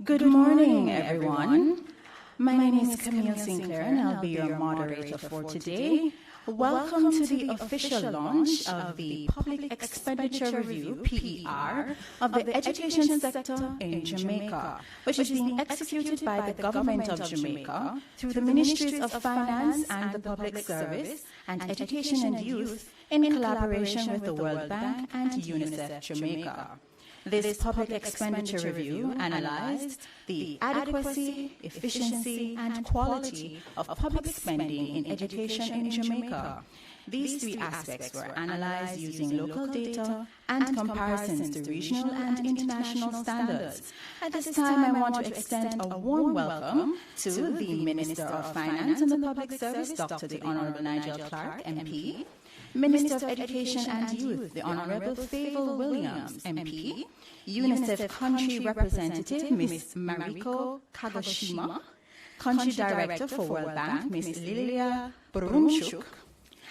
Good morning, everyone. My name is Camille Sinclair, and I'll be your moderator for today. Welcome to the official launch of the Public Expenditure Review, PER, of the education sector in Jamaica, which is being executed by the Government of Jamaica through the Ministries of Finance and the Public Service and Education and Youth in collaboration with the World Bank and UNICEF Jamaica. This public expenditure review analyzed the adequacy, efficiency, and quality of public spending in education in Jamaica. These three aspects were analyzed using local data and comparisons to regional and international standards. At this time, I want to extend a warm welcome to the Minister of Finance and the Public Service, Dr. the Honorable Nigel Clark, MP, Minister of Education and Youth, the Honorable Favour Williams, MP, UNICEF Country Representative, Ms. Mariko Kagoshima, Country Director for World Bank, Ms. Lilia Burumchuk,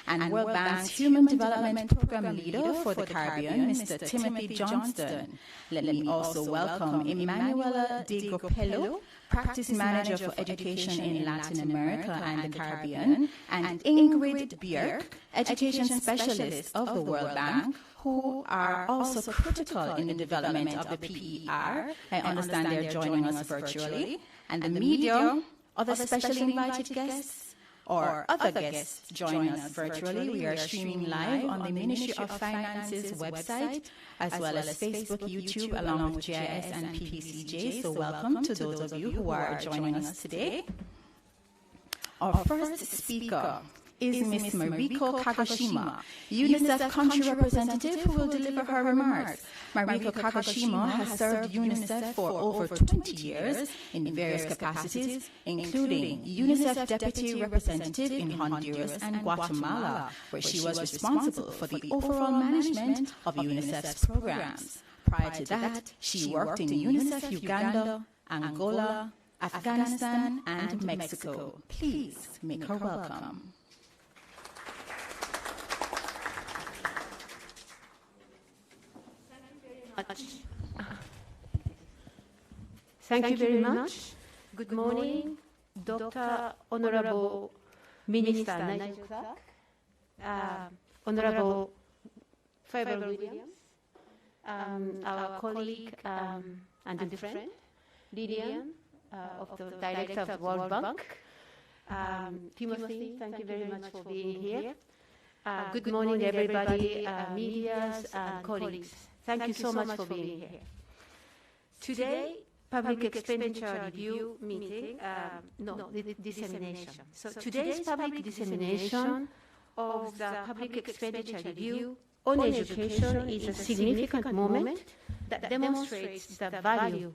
and World Bank's Human Development Program Leader for the Caribbean, Mr. Timothy Johnston. Let me also welcome Emanuela De Gropello, Practice Manager for Education in Latin America and the Caribbean, and Ingrid Bjerk, Education Specialist of the World Bank, who are also critical in the development of the PER. I understand they're joining us virtually. And the media, other specially invited guests, or other guests join us virtually. We are streaming live on the Ministry of Finance's website, as well as Facebook, YouTube, along with JIS and PPCJ. So welcome to those of you who are joining us today. Our first speaker is Ms. Mariko Kagoshima, UNICEF Country Representative, who will deliver her remarks. Mariko Kagoshima has served UNICEF for over 20 years in various capacities, including UNICEF Deputy Representative in Honduras and Guatemala, where she was responsible for the overall management of UNICEF's programs. Prior to that, she worked in UNICEF Uganda, Angola, Afghanistan, and Mexico. Please make her welcome. Thank you very much. Good morning, Dr. Honorable Minister Nigel Clark, Honorable Favour Williams, our colleague and friend, Lillian, of the Director of the World Bank. Timothy, thank you very much for being here. Good morning, everybody, medias and colleagues. Thank you so much for being here. Today, Public Expenditure Review meeting, dissemination. So today's public dissemination of the Public Expenditure Review on education is a significant moment that demonstrates the value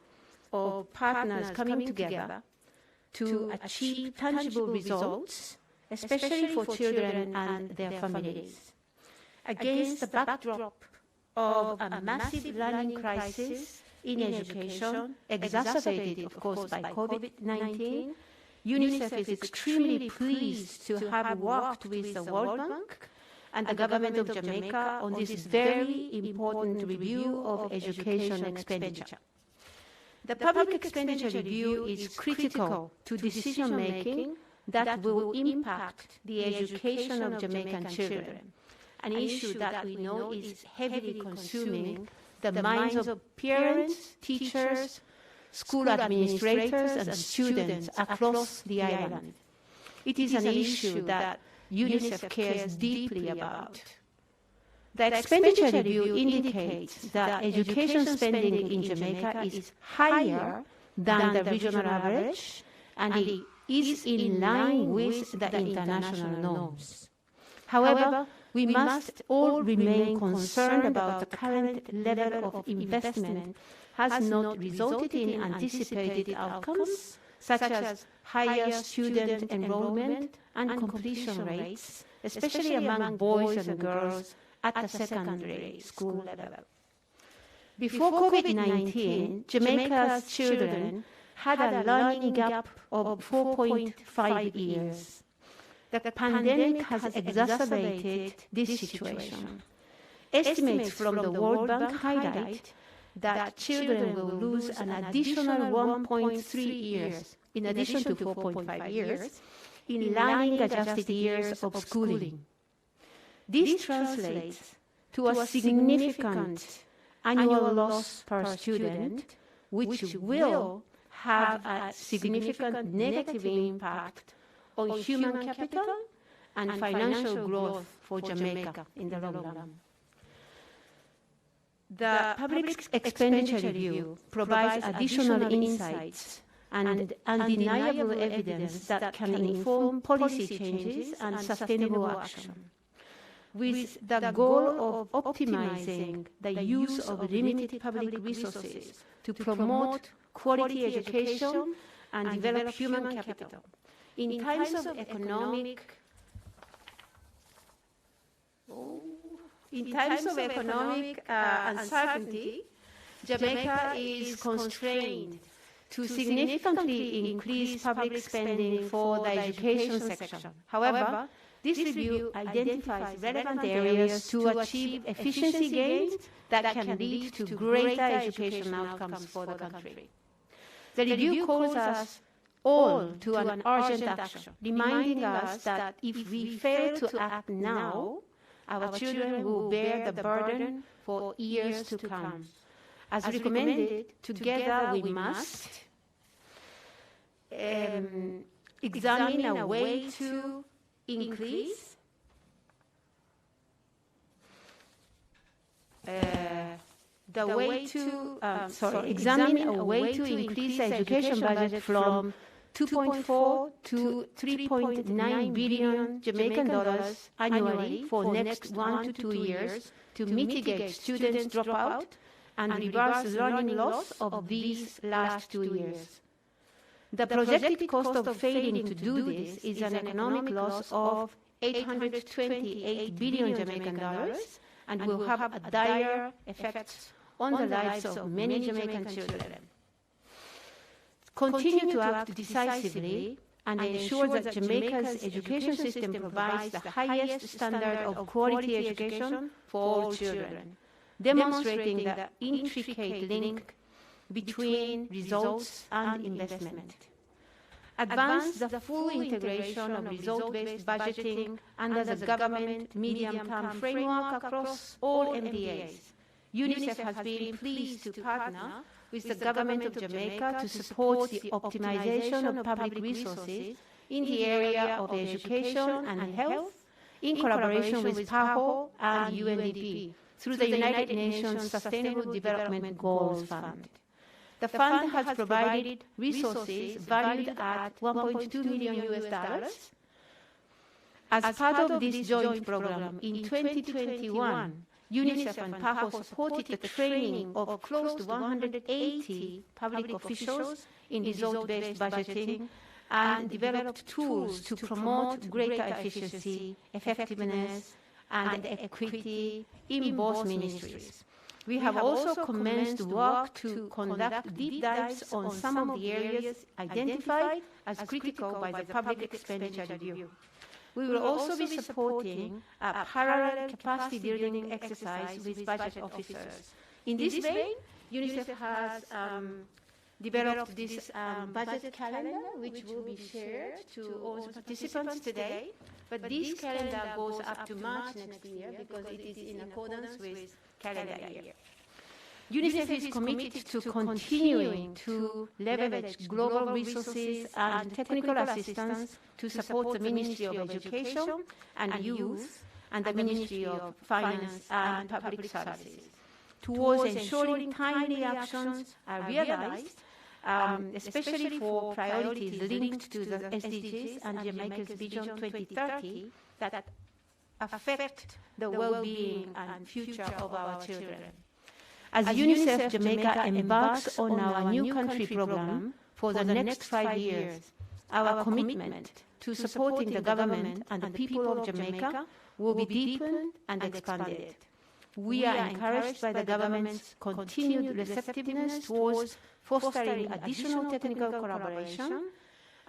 of partners coming together to achieve tangible results, especially for children and their families. Against the backdrop of a massive learning crisis in education, exacerbated, of course, by COVID-19, UNICEF is extremely pleased to have worked with the World Bank and the Government of Jamaica on this very important review of education expenditure. The Public Expenditure Review is critical to decision-making that will impact the education of Jamaican children, an issue that we know is heavily consuming the minds of parents, teachers, school administrators, and students across the island. It is an issue that UNICEF cares deeply about. The expenditure review indicates that education spending in Jamaica is higher than the regional average, and it is in line with the international norms. However, we must all remain concerned about the current level of investment has not resulted in anticipated outcomes, such as higher student enrollment and completion rates, especially among boys and girls at the secondary school level. Before COVID-19, Jamaica's children had a learning gap of 4.5 years. The pandemic has exacerbated this situation. Estimates from the World Bank highlight that children will lose an additional 1.3 years, in addition to 4.5 years, in learning-adjusted years of schooling. This translates to a significant annual loss per student, which will have a significant negative impact on human capital and financial growth for Jamaica in the long run. The Public Expenditure Review provides additional insights and undeniable evidence that can inform policy changes and sustainable action, with the goal of optimizing the use of limited public resources to promote quality education and develop human capital. In times of economic uncertainty, Jamaica is constrained to significantly increase public spending for the education section. However, this review identifies relevant areas to achieve efficiency gains that can lead to greater education outcomes for the country. The review calls us all to an urgent action, reminding us that if we fail to act now, our children will bear the burden for years to come. As recommended, together we must examine a way to increase examine a way to increase the education budget from 2.4 to 3.9 billion Jamaican dollars annually for next 1 to 2 years to mitigate students' dropout and reverse learning loss of these last 2 years. The projected cost of failing to do this is an economic loss of 828 billion Jamaican dollars and will have a dire effect on the lives of many Jamaican children. Continue to act decisively and ensure that Jamaica's education system provides the highest standard of quality education for all children, demonstrating the intricate link between results and investment. Advance the full integration of result-based budgeting under the government medium-term framework across all MDAs. UNICEF has been pleased to partner with the government of Jamaica to support the optimization of public resources in the area of education and health in collaboration with PAHO and UNDP through the United Nations Sustainable Development Goals Fund. The fund has provided resources valued at $1.2 million US. As part of this joint program, in 2021, UNICEF and PAHO supported the training of close to 180 public officials in result-based budgeting and developed tools to promote greater efficiency, effectiveness, and equity in both ministries. We have also commenced work to conduct deep dives on some of the areas identified as critical by the Public Expenditure Review. We will also be supporting a parallel capacity-building exercise with budget officers. In this vein, UNICEF has developed this budget calendar, which will be shared to all participants today. But this calendar goes up to March next year because it is in accordance with calendar year. UNICEF is committed to continuing to leverage global resources and technical assistance to support the Ministry of Education and Youth and the Ministry of Finance and Public Services towards ensuring timely actions are realized, especially for priorities linked to the SDGs and Jamaica's Vision 2030 that affect the well-being and future of our children. As UNICEF Jamaica embarks on our New Country program for the next 5 years, our commitment to supporting the government and the people of Jamaica will be deepened and expanded. We are encouraged by the government's continued receptiveness towards fostering additional technical collaboration,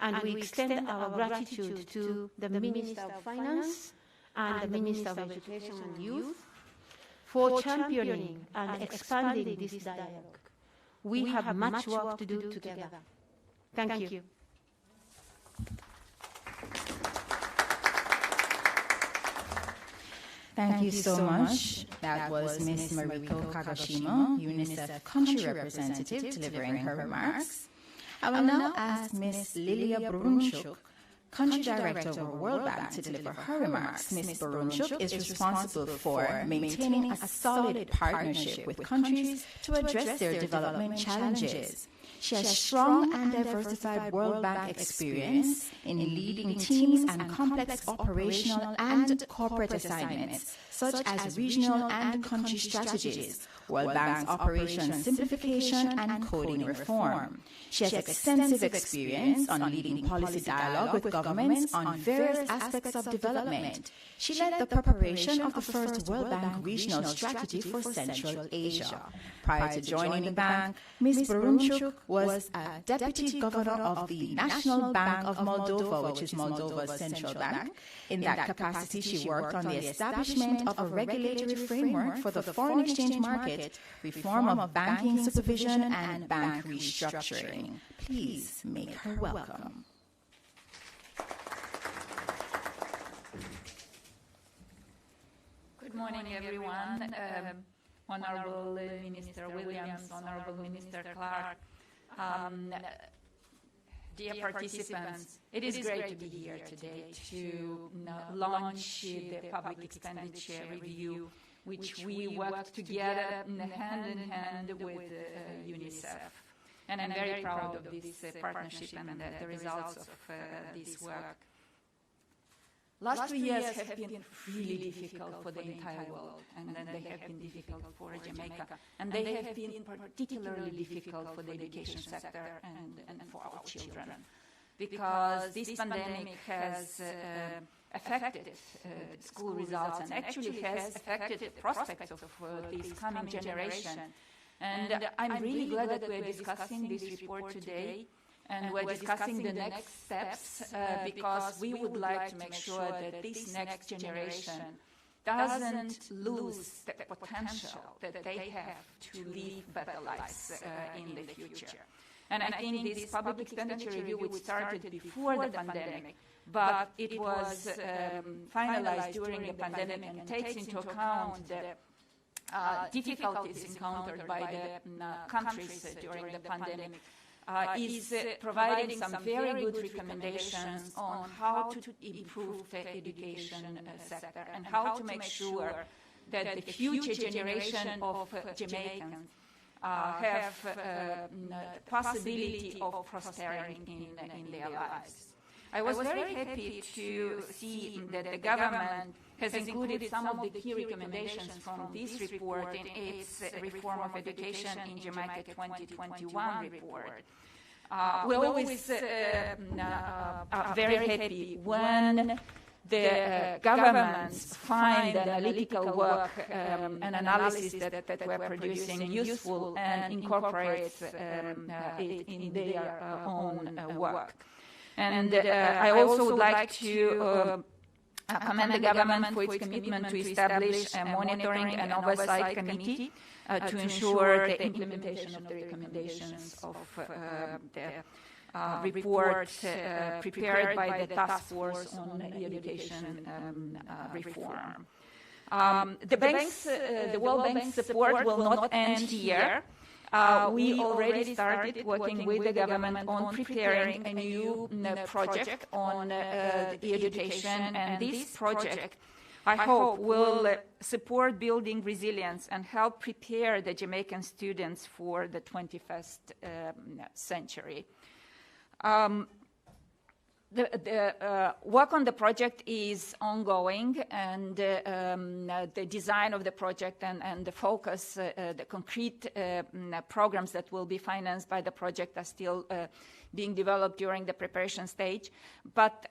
and we extend our gratitude to the Minister of Finance and the Minister of Education and Youth for championing and expanding this dialogue. We have much work to do together. Thank you. Thank you so much. That was Ms. Mariko Kagoshima, UNICEF Country Representative, delivering her remarks. I will now ask Ms. Lilia Burunchuk, Country Director of World Bank, to deliver her remarks. Ms. Burunchuk is responsible for maintaining a solid partnership with countries to address their development challenges. She has strong and diversified World Bank experience in leading teams and complex operational and corporate assignments, such as regional and country strategies, World Bank's operation simplification and coding reform. She has extensive experience on leading policy dialogue with governments on various aspects of development. She led the preparation of the first World Bank regional strategy for Central Asia. Prior to joining the bank, Ms. Burunchuk was a deputy governor of the National Bank of Moldova, which is Moldova's central bank. In that capacity, she worked on the establishment of a regulatory framework for the foreign exchange market, reform of banking supervision, and bank restructuring. Please make her welcome. Good morning, everyone. Honorable Minister Williams, Honorable Minister Clark, dear participants, it is great to be here today to launch the public expenditure review, which we worked together hand in hand with UNICEF. And I'm very proud of this partnership and the results of this work. Last 2 years have been really difficult for the entire world, and they have been difficult for Jamaica, and they have been particularly difficult for the education sector and for our children, because this pandemic has affected school results and actually has affected the prospects of this coming generation. And I'm really glad that we're discussing this report today, and we're discussing the next steps because we would like to make sure that this next generation doesn't lose the potential that they have to live better lives in the future. And I think this public expenditure review, which started before the pandemic, but it was finalized during the pandemic and takes into account the difficulties encountered by the countries during the pandemic, is providing some very good recommendations on how to improve the education sector and how to make sure that the future generation of Jamaicans have the possibility of prospering in their lives. I was very happy to see that the government has included some of the key recommendations from this report in its Reform of Education in Jamaica 2021 report. We always are very happy when the governments find the analytical work and analysis that we're producing useful and incorporate it in their own work. And I also would like to commend the government for its commitment to establish a monitoring and oversight committee to ensure the implementation of the recommendations of the report prepared by the Task Force on Education Reform. The World Bank's support will not end here. We already started working with the government on preparing a new project on education, and this project, I hope, will support building resilience and help prepare the Jamaican students for the 21st century. The work on the project is ongoing, and the design of the project and the focus, the concrete programs that will be financed by the project are still being developed during the preparation stage. But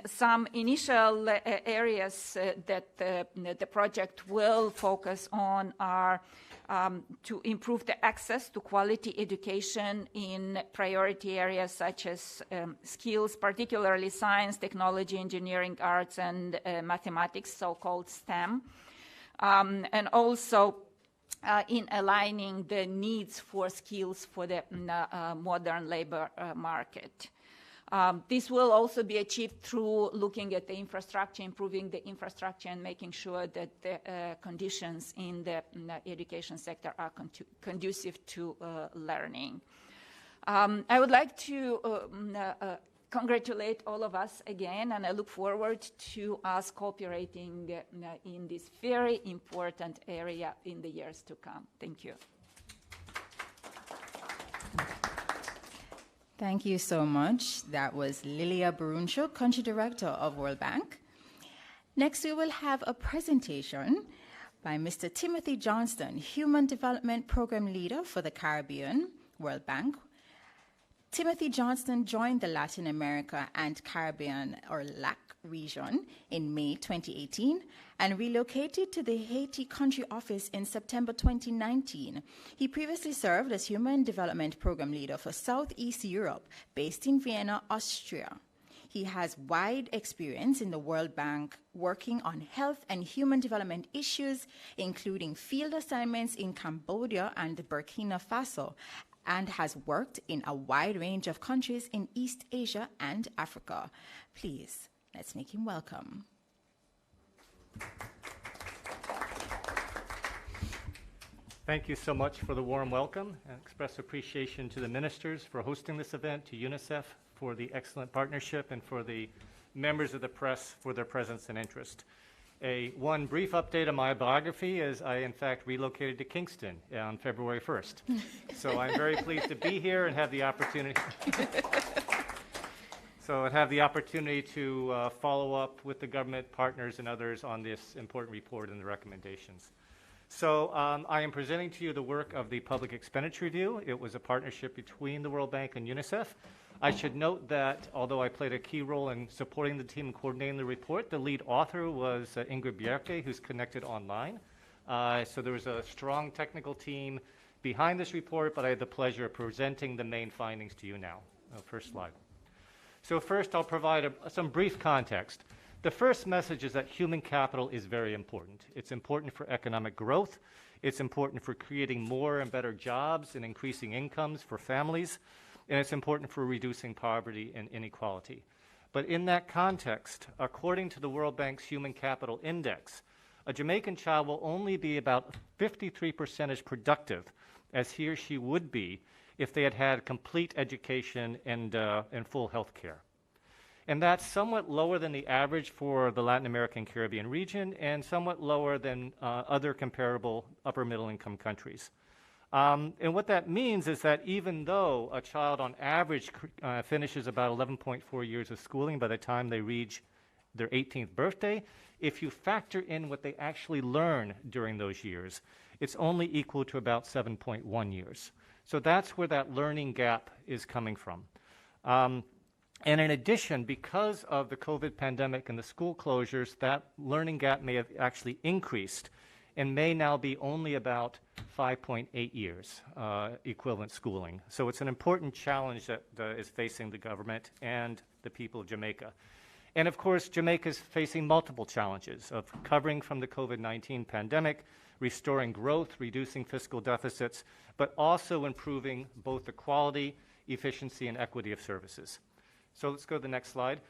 some initial areas that the project will focus on are to improve the access to quality education in priority areas such as skills, particularly science, technology, engineering, arts, and mathematics, so-called STEM. and also in aligning the needs for skills for the modern labor market. This will also be achieved through looking at the infrastructure, improving the infrastructure, and making sure that the conditions in the education sector are conducive to learning. I would like to congratulate all of us again, and I look forward to us cooperating in this very important area in the years to come. Thank you. Thank you so much. That was Lilia Baruncho, Country Director of World Bank. Next, we will have a presentation by Mr. Timothy Johnston, Human Development Program Leader for the Caribbean, World Bank. Timothy Johnston joined the Latin America and Caribbean, or LAC, region in May 2018 and relocated to the Haiti country office in September 2019. He previously served as Human Development Program Leader for Southeast Europe, based in Vienna, Austria. He has wide experience in the World Bank, working on health and human development issues, including field assignments in Cambodia and Burkina Faso, and has worked in a wide range of countries in East Asia and Africa. Please, let's make him welcome. Thank you so much for the warm welcome, and express appreciation to the ministers for hosting this event, to UNICEF for the excellent partnership, and for the members of the press for their presence and interest. One brief update on my biography is I, in fact, relocated to Kingston on February 1st. So I'm very pleased to be here and have the opportunity to follow up with the government partners and others on this important report and the recommendations. So I am presenting to you the work of the Public Expenditure Review. It was a partnership between the World Bank and UNICEF. I should note that although I played a key role in supporting the team and coordinating the report, the lead author was Ingrid Bjerke, who's connected online. So there was a strong technical team behind this report, but I had the pleasure of presenting the main findings to you now. First slide. So first, I'll provide some brief context. The first message is that human capital is very important. It's important for economic growth. It's important for creating more and better jobs and increasing incomes for families. And it's important for reducing poverty and inequality. But in that context, according to the World Bank's Human Capital Index, a Jamaican child will only be about 53% as productive as he or she would be if they had had complete education and full health care. And that's somewhat lower than the average for the Latin American Caribbean region and somewhat lower than other comparable upper middle income countries. And what that means is that even though a child on average finishes about 11.4 years of schooling by the time they reach their 18th birthday, if you factor in what they actually learn during those years, it's only equal to about 7.1 years. So that's where that learning gap is coming from. And in addition, because of the COVID pandemic and the school closures, that learning gap may have actually increased and may now be only about 5.8 years equivalent schooling. So it's an important challenge that is facing the government and the people of Jamaica. And of course, Jamaica is facing multiple challenges of recovering from the COVID-19 pandemic, restoring growth, reducing fiscal deficits, but also improving both the quality, efficiency, and equity of services. So let's go to the next slide.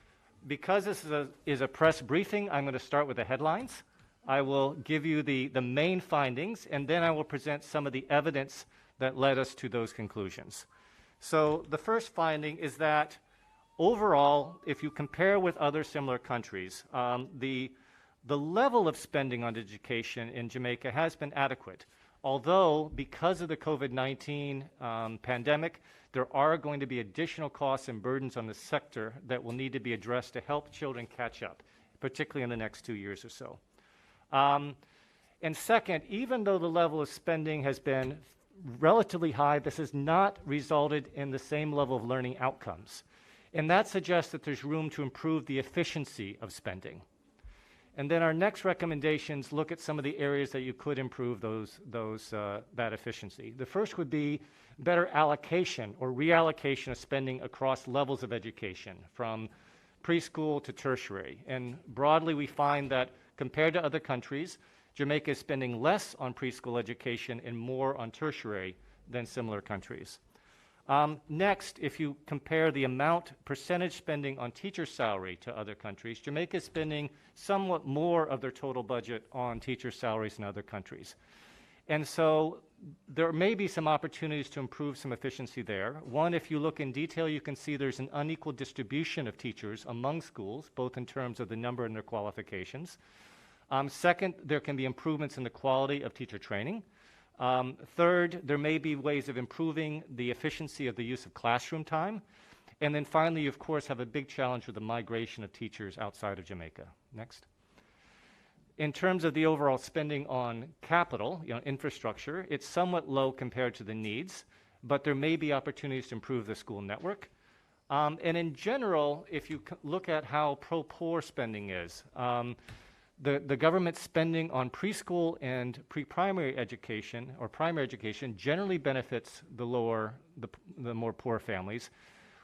Because this is a press briefing, I'm going to start with the headlines. I will give you the main findings, and then I will present some of the evidence that led us to those conclusions. So the first finding is that overall, if you compare with other similar countries, the level of spending on education in Jamaica has been adequate. Although, because of the COVID-19 pandemic, there are going to be additional costs and burdens on the sector that will need to be addressed to help children catch up, particularly in the next 2 years or so. And second, even though the level of spending has been relatively high, this has not resulted in the same level of learning outcomes. And that suggests that there's room to improve the efficiency of spending. And then our next recommendations look at some of the areas that you could improve that efficiency. The first would be better allocation or reallocation of spending across levels of education, from preschool to tertiary. And broadly, we find that compared to other countries, Jamaica is spending less on preschool education and more on tertiary than similar countries. Next, if you compare the percentage spending on teacher salary to other countries, Jamaica is spending somewhat more of their total budget on teacher salaries than other countries. And so there may be some opportunities to improve some efficiency there. One, if you look in detail, you can see there's an unequal distribution of teachers among schools, both in terms of the number and their qualifications. Second, there can be improvements in the quality of teacher training. Third, there may be ways of improving the efficiency of the use of classroom time. And then finally, you of course have a big challenge with the migration of teachers outside of Jamaica. Next. In terms of the overall spending on capital, infrastructure, it's somewhat low compared to the needs, but there may be opportunities to improve the school network. And in general, if you look at how pro-poor spending is, the government spending on preschool and pre-primary education or primary education generally benefits the more poor families,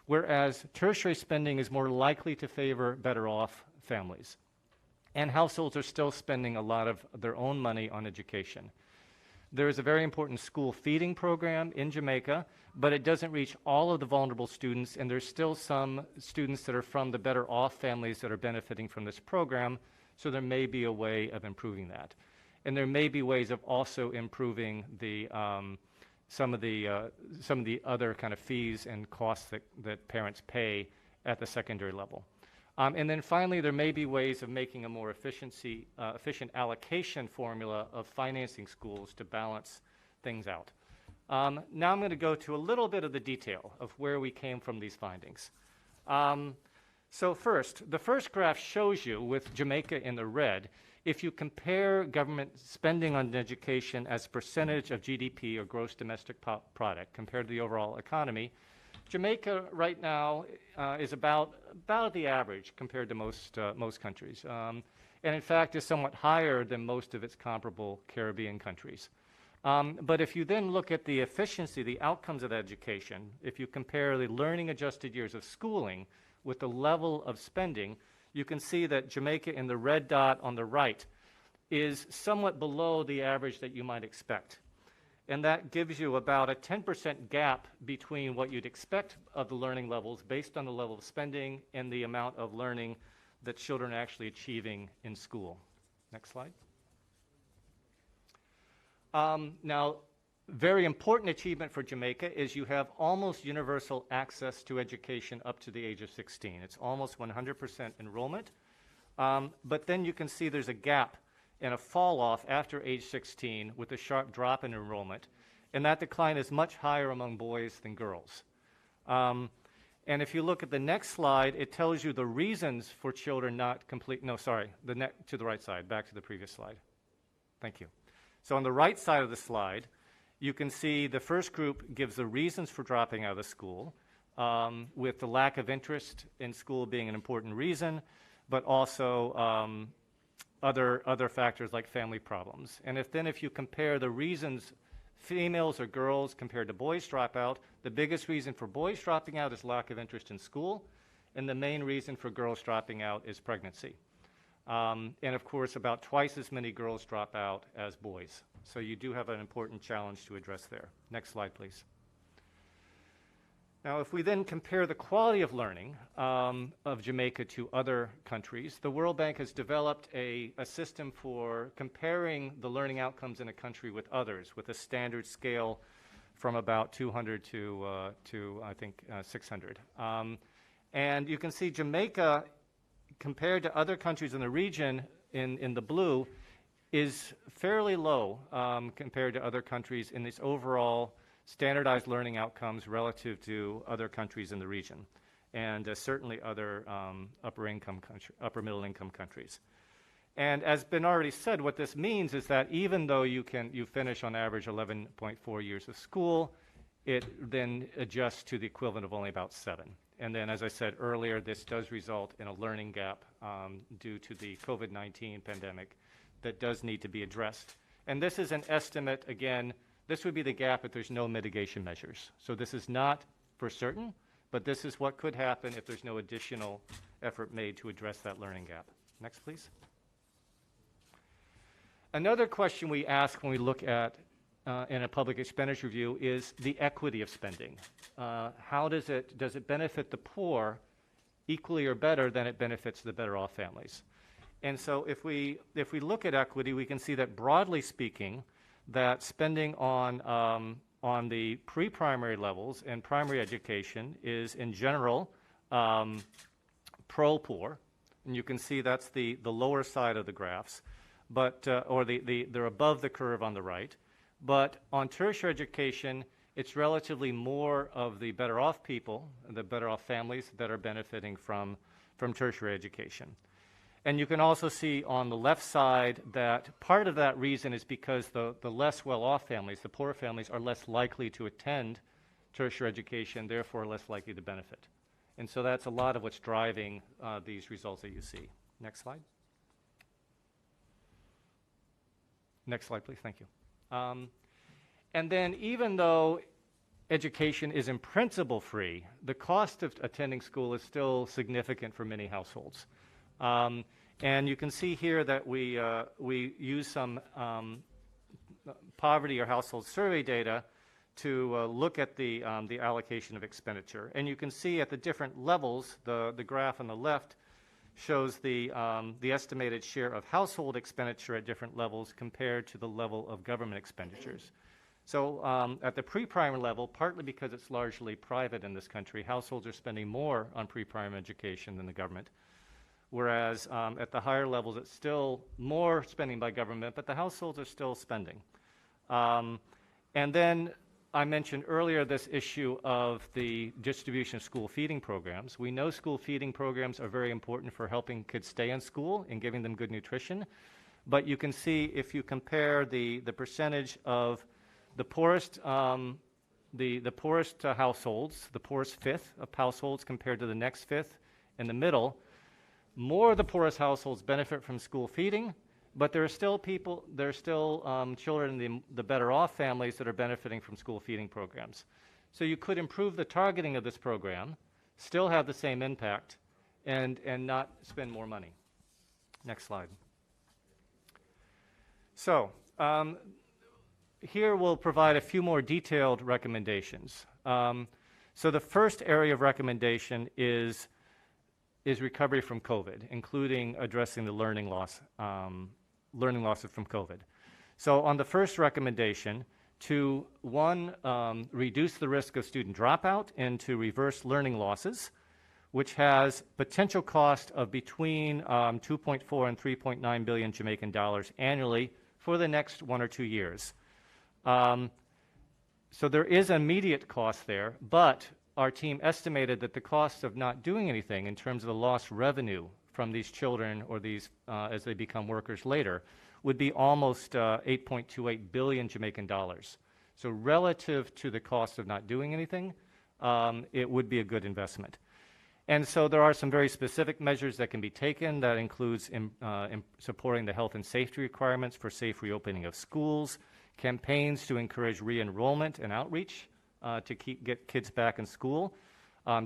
whereas tertiary spending is more likely to favor better off families. And households are still spending a lot of their own money on education. There is a very important school feeding program in Jamaica, but it doesn't reach all of the vulnerable students, and there's still some students that are from the better off families that are benefiting from this program, so there may be a way of improving that. And there may be ways of also improving some of the other kind of fees and costs that parents pay at the secondary level. And then finally, there may be ways of making a more efficient allocation formula of financing schools to balance things out. Now I'm going to go to a little bit of the detail of where we came from these findings. So first, the first graph shows you, with Jamaica in the red, if you compare government spending on education as a percentage of GDP or gross domestic product compared to the overall economy, Jamaica right now is about the average compared to most countries, and in fact is somewhat higher than most of its comparable Caribbean countries. But if you then look at the efficiency, the outcomes of education, if you compare the learning adjusted years of schooling with the level of spending, you can see that Jamaica in the red dot on the right is somewhat below the average that you might expect. And that gives you about a 10% gap between what you'd expect of the learning levels based on the level of spending and the amount of learning that children are actually achieving in school. Next slide. Now, very important achievement for Jamaica is you have almost universal access to education up to the age of 16. It's almost 100% enrollment. But then you can see there's a gap and a fall off after age 16 with a sharp drop in enrollment. And that decline is much higher among boys than girls. And if you look at the next slide, it tells you the reasons for children not complete, no, sorry, to the right side, back to the previous slide. Thank you. So on the right side of the slide, you can see the first group gives the reasons for dropping out of school, with the lack of interest in school being an important reason, but also other factors like family problems. And if you compare the reasons females or girls compared to boys drop out, the biggest reason for boys dropping out is lack of interest in school, and the main reason for girls dropping out is pregnancy. And of course, about twice as many girls drop out as boys. So you do have an important challenge to address there. Next slide, please. Now, if we then compare the quality of learning of Jamaica to other countries, the World Bank has developed a system for comparing the learning outcomes in a country with others, with a standard scale from about 200 to I think 600. And you can see Jamaica, compared to other countries in the region in the blue, is fairly low compared to other countries in this overall standardized learning outcomes relative to other countries in the region, and certainly other upper middle income countries. And as been already said, what this means is that even though you finish on average 11.4 years of school, it then adjusts to the equivalent of only about 7. And then, as I said earlier, this does result in a learning gap due to the COVID-19 pandemic that does need to be addressed. And this is an estimate, again. This would be the gap if there's no mitigation measures. So this is not for certain, but this is what could happen if there's no additional effort made to address that learning gap. Next, please. Another question we ask when we look at in a public expenditure review is the equity of spending. How does it benefit the poor equally or better than it benefits the better off families? And so if we look at equity, we can see that broadly speaking, that spending on the pre-primary levels and primary education is in general pro-poor, and you can see that's the lower side of the graphs, but or they're above the curve on the right. But on tertiary education, it's relatively more of the better off people, the better off families that are benefiting from tertiary education. And you can also see on the left side that part of that reason is because the less well-off families, the poorer families, are less likely to attend tertiary education, therefore less likely to benefit. And so that's a lot of what's driving these results that you see. Next slide. Next slide, please. Thank you. And then even though education is in principle free, the cost of attending school is still significant for many households. And you can see here that we use some poverty or household survey data to look at the allocation of expenditure. And you can see at the different levels, the graph on the left shows the estimated share of household expenditure at different levels compared to the level of government expenditures. So at the pre-primary level, partly because it's largely private in this country, households are spending more on pre-primary education than the government. Whereas at the higher levels, it's still more spending by government, but the households are still spending. And then I mentioned earlier this issue of the distribution of school feeding programs. We know school feeding programs are very important for helping kids stay in school and giving them good nutrition. But you can see if you compare the percentage of the poorest, the poorest households, the poorest fifth of households compared to the next fifth in the middle, more of the poorest households benefit from school feeding, but there are still children in the better off families that are benefiting from school feeding programs. So you could improve the targeting of this program, still have the same impact, and not spend more money. Next slide. So here we'll provide a few more detailed recommendations. So the first area of recommendation is recovery from COVID, including addressing the learning losses from COVID. So on the first recommendation, to one, reduce the risk of student dropout and to reverse learning losses, which has potential cost of between 2.4 and 3.9 billion Jamaican dollars annually for the next 1 or 2 years. So there is immediate cost there, but our team estimated that the cost of not doing anything in terms of the lost revenue from these children or these as they become workers later would be almost 8.28 billion Jamaican dollars. So relative to the cost of not doing anything, it would be a good investment. And so there are some very specific measures that can be taken. That includes supporting the health and safety requirements for safe reopening of schools, campaigns to encourage re-enrollment and outreach to get kids back in school,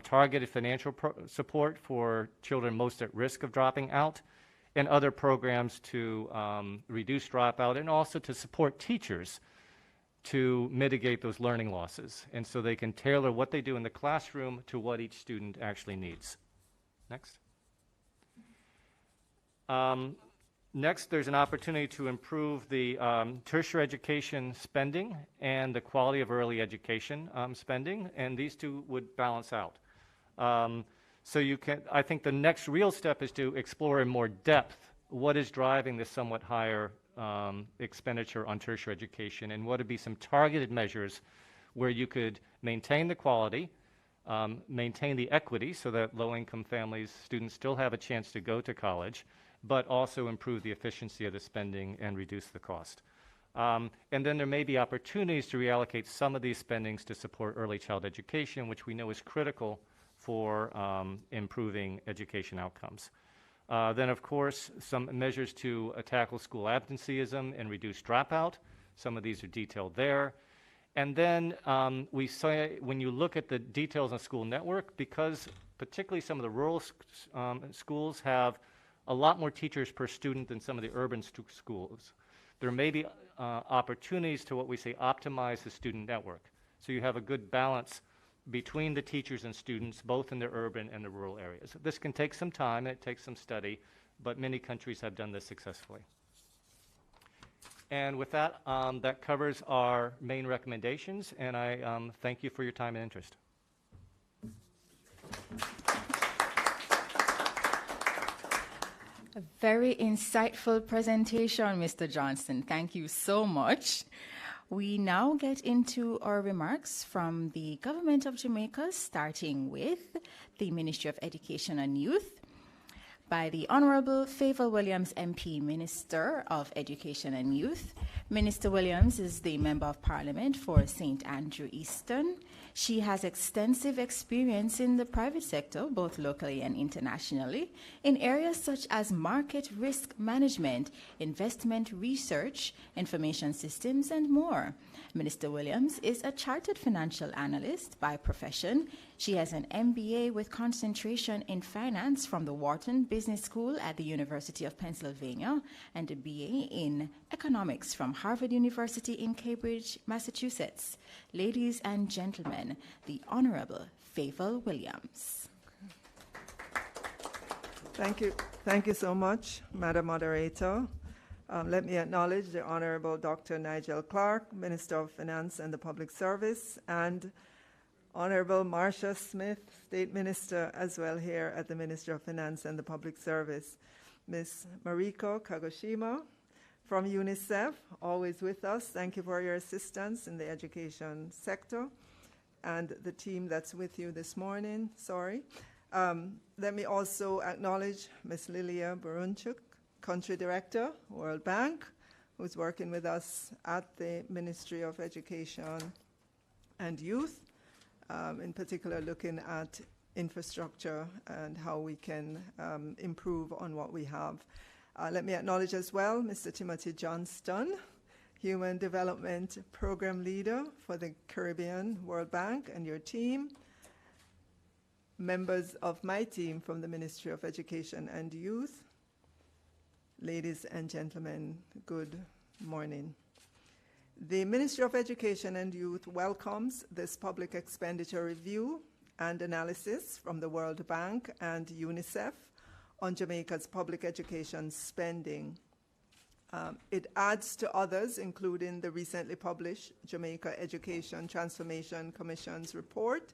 targeted financial support for children most at risk of dropping out, and other programs to reduce dropout, and also to support teachers to mitigate those learning losses. And so they can tailor what they do in the classroom to what each student actually needs. Next. Next, there's an opportunity to improve the tertiary education spending and the quality of early education spending, and these two would balance out. So I think the next real step is to explore in more depth what is driving this somewhat higher expenditure on tertiary education, and what would be some targeted measures where you could maintain the quality, maintain the equity so that low-income families, students still have a chance to go to college, but also improve the efficiency of the spending and reduce the cost. And then there may be opportunities to reallocate some of these spendings to support early child education, which we know is critical for improving education outcomes. Then, of course, some measures to tackle school absenteeism and reduce dropout. Some of these are detailed there. And then we say, when you look at the details on school network, because particularly some of the rural schools have a lot more teachers per student than some of the urban schools. there may be opportunities to what we say optimize the student network. So you have a good balance between the teachers and students, both in the urban and the rural areas. This can take some time, and it takes some study, but many countries have done this successfully. And with that, that covers our main recommendations, and I thank you for your time and interest. A very insightful presentation, Mr. Johnston. Thank you so much. We now get into our remarks from the Government of Jamaica, starting with the Ministry of Education and Youth, by the Honorable Favour Williams MP, Minister of Education and Youth. Minister Williams is the Member of Parliament for St. Andrew Eastern. She has extensive experience in the private sector, both locally and internationally, in areas such as market risk management, investment research, information systems, and more. Minister Williams is a chartered financial analyst by profession. She has an MBA with concentration in finance from the Wharton Business School at the University of Pennsylvania and a BA in economics from Harvard University in Cambridge, Massachusetts. Ladies and gentlemen, the Honorable Favour Williams. Thank you. Thank you so much, Madam Moderator. Let me acknowledge the Honorable Dr. Nigel Clark, Minister of Finance and the Public Service, and Honorable Marcia Smith, State Minister, as well here at the Ministry of Finance and the Public Service. Ms. Mariko Kagoshima from UNICEF, always with us. Thank you for your assistance in the education sector. And the team that's with you this morning, let me also acknowledge Ms. Lilia Barunchuk, Country Director, World Bank, who's working with us at the Ministry of Education and Youth, in particular looking at infrastructure and how we can improve on what we have. Let me acknowledge as well Mr. Timothy Johnston, Human Development Program Leader for the Caribbean World Bank, and your team, members of my team from the Ministry of Education and Youth. Ladies and gentlemen, good morning. The Ministry of Education and Youth welcomes this public expenditure review and analysis from the World Bank and UNICEF on Jamaica's public education spending. It adds to others, including the recently published Jamaica Education Transformation Commission's report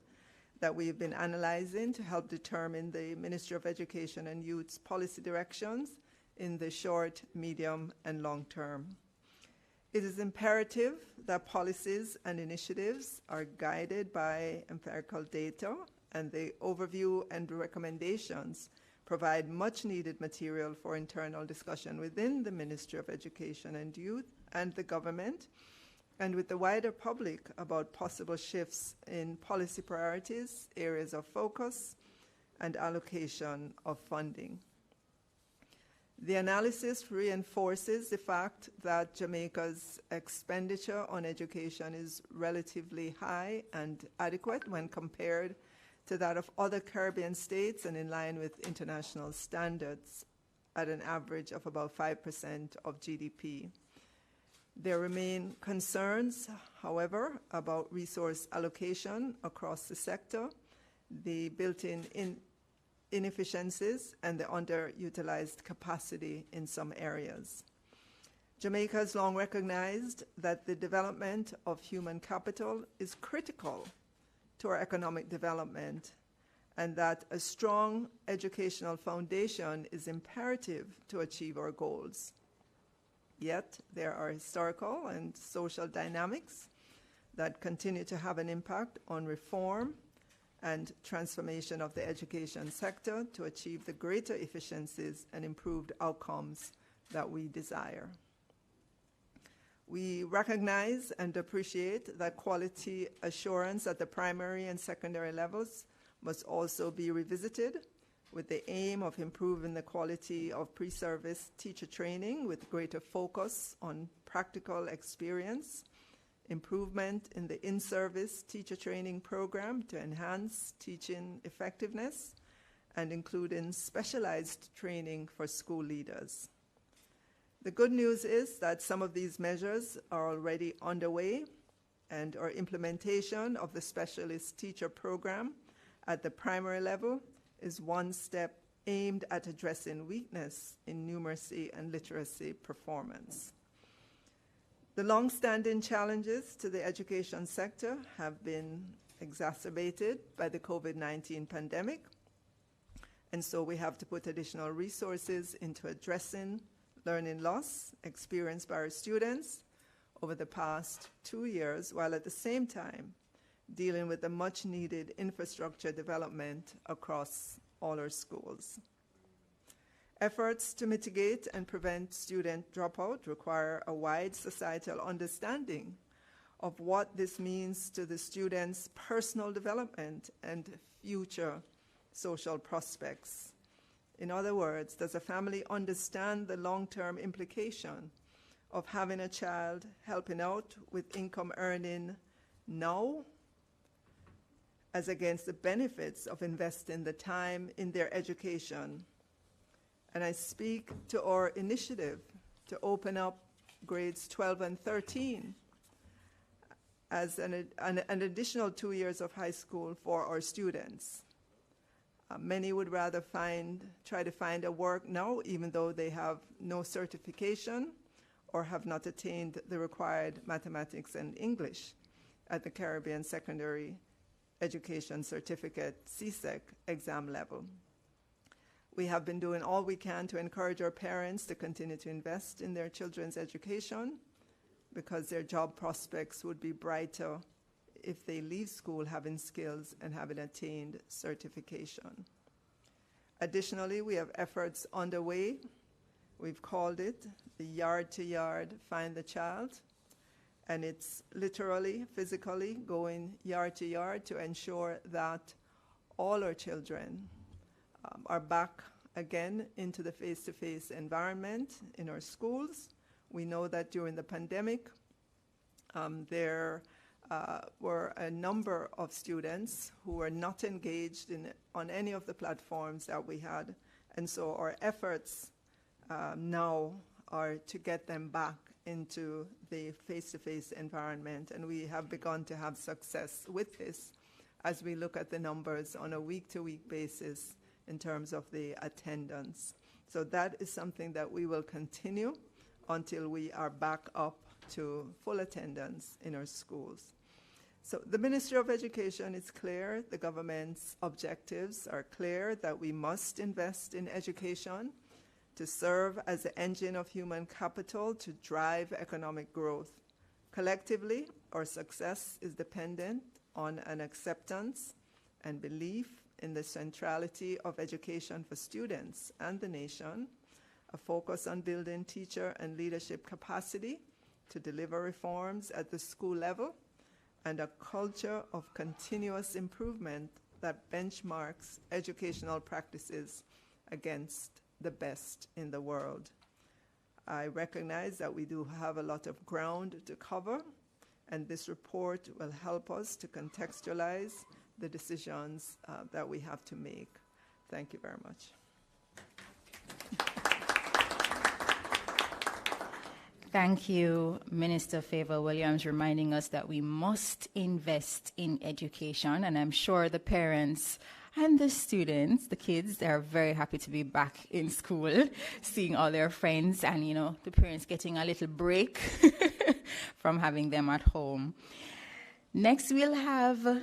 that we've been analyzing to help determine the Ministry of Education and Youth's policy directions in the short, medium, and long term. It is imperative that policies and initiatives are guided by empirical data, and the overview and recommendations provide much needed material for internal discussion within the Ministry of Education and Youth and the government, and with the wider public about possible shifts in policy priorities, areas of focus, and allocation of funding. The analysis reinforces the fact that Jamaica's expenditure on education is relatively high and adequate when compared to that of other Caribbean states and in line with international standards at an average of about 5% of GDP. There remain concerns, however, about resource allocation across the sector, the built-in inefficiencies, and the underutilized capacity in some areas. Jamaica has long recognized that the development of human capital is critical to our economic development, and that a strong educational foundation is imperative to achieve our goals. Yet, there are historical and social dynamics that continue to have an impact on reform and transformation of the education sector to achieve the greater efficiencies and improved outcomes that we desire. We recognize and appreciate that quality assurance at the primary and secondary levels must also be revisited with the aim of improving the quality of pre-service teacher training with greater focus on practical experience, improvement in the in-service teacher training program to enhance teaching effectiveness, and including specialized training for school leaders. The good news is that some of these measures are already underway, and our implementation of the specialist teacher program at the primary level is one step aimed at addressing weakness in numeracy and literacy performance. The long-standing challenges to the education sector have been exacerbated by the COVID-19 pandemic, and so we have to put additional resources into addressing learning loss experienced by our students over the past 2 years, while at the same time dealing with the much-needed infrastructure development across all our schools. Efforts to mitigate and prevent student dropout require a wide societal understanding of what this means to the students' personal development and future social prospects. In other words, does a family understand the long-term implication of having a child helping out with income earning now, as against the benefits of investing the time in their education? And I speak to our initiative to open up grades 12 and 13 as an additional 2 years of high school for our students. Many would rather try to find a work now, even though they have no certification or have not attained the required mathematics and English at the Caribbean Secondary Education Certificate CSEC exam level. We have been doing all we can to encourage our parents to continue to invest in their children's education, because their job prospects would be brighter if they leave school having skills and having attained certification. Additionally, we have efforts underway. We've called it the Yard to Yard Find the Child, and it's literally, physically going yard to yard to ensure that all our children are back again into the face-to-face environment in our schools. We know that during the pandemic, there were a number of students who were not engaged on any of the platforms that we had, and so our efforts now are to get them back into the face-to-face environment, and we have begun to have success with this as we look at the numbers on a week-to-week basis in terms of the attendance. So that is something that we will continue until we are back up to full attendance in our schools. So the Ministry of Education is clear, the government's objectives are clear, that we must invest in education to serve as the engine of human capital to drive economic growth. Collectively, our success is dependent on an acceptance and belief in the centrality of education for students and the nation, a focus on building teacher and leadership capacity to deliver reforms at the school level, and a culture of continuous improvement that benchmarks educational practices against the best in the world. I recognize that we do have a lot of ground to cover, and this report will help us to contextualize the decisions that we have to make. Thank you very much. Thank you, Minister Favour Williams, reminding us that we must invest in education, and I'm sure the parents and the students, the kids, they're very happy to be back in school, seeing all their friends, and, you know, the parents getting a little break from having them at home. Next, we'll have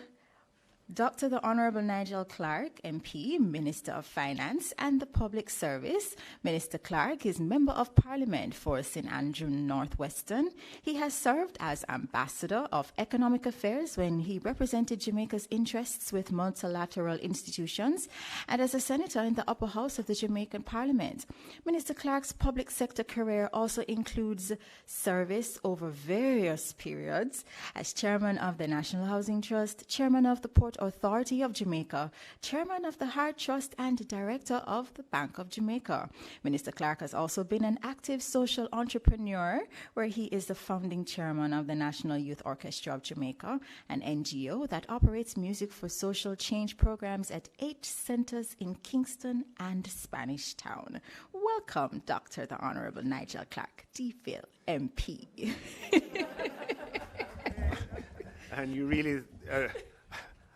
Dr. the Honorable Nigel Clark, MP, Minister of Finance and the Public Service. Minister Clark is Member of Parliament for St. Andrew Northwestern. He has served as Ambassador of Economic Affairs when he represented Jamaica's interests with multilateral institutions, and as a Senator in the upper house of the Jamaican Parliament. Minister Clark's public sector career also includes service over various periods as Chairman of the National Housing Trust, Chairman of the Port Transport Authority of Jamaica, Chairman of the Heart Trust and Director of the Bank of Jamaica. Minister Clark has also been an active social entrepreneur, where he is the founding chairman of the National Youth Orchestra of Jamaica, an NGO that operates music for social change programs at 8 centers in Kingston and Spanish Town. Welcome, Dr. the Honorable Nigel Clark, DPhil, MP. And you really,